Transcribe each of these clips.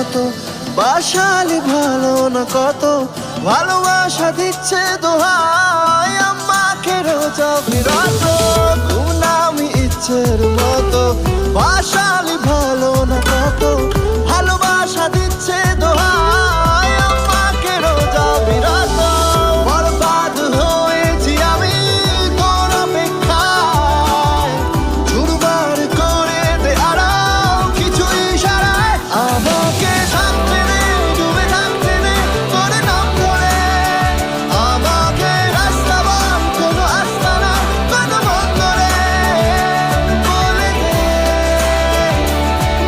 মতো, বাসালি ভালো না কত, ভালোবাসা দিচ্ছে দোহাই আমাকে রোজা বিরত, ঘুমনামি ইচ্ছের মতো, বাসালি ভালো না কত, ভালোবাসা দিচ্ছে দোহাই আমাকে রোজা বিরত। বরবাদ হয়েছি আমি তোর অপেক্ষায়, চুরমার করে দে আরাম কিছু ইশারায়, আমাকে থাকতে দে, ডুবে থাকতে দে তোর নাম ধরে, আমাকে রাস্তা বল, কোনো আস্তানা কোনো বন্দরে, বলে দে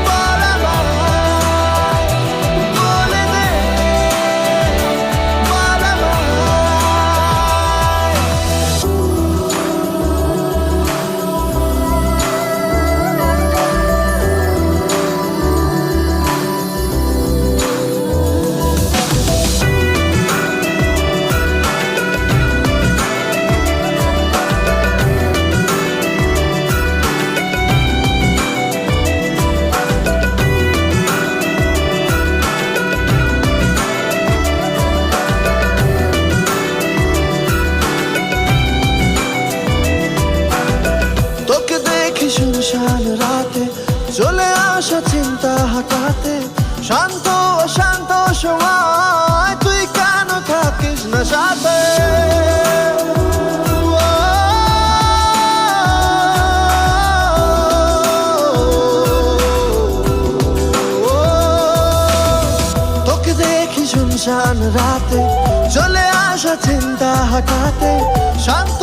বল আমায়, বলে দে বল আমায়। তোকে দেখি শুনশান রাতে, চলে আসা চিন্তা হাঁটাতে, শান্ত অশান্ত সময় তুই কেন থাকিস না সাথে? তোকে দেখি শুনশান রাতে, চলে আসা চিন্তা হাঁটাতে, শান্ত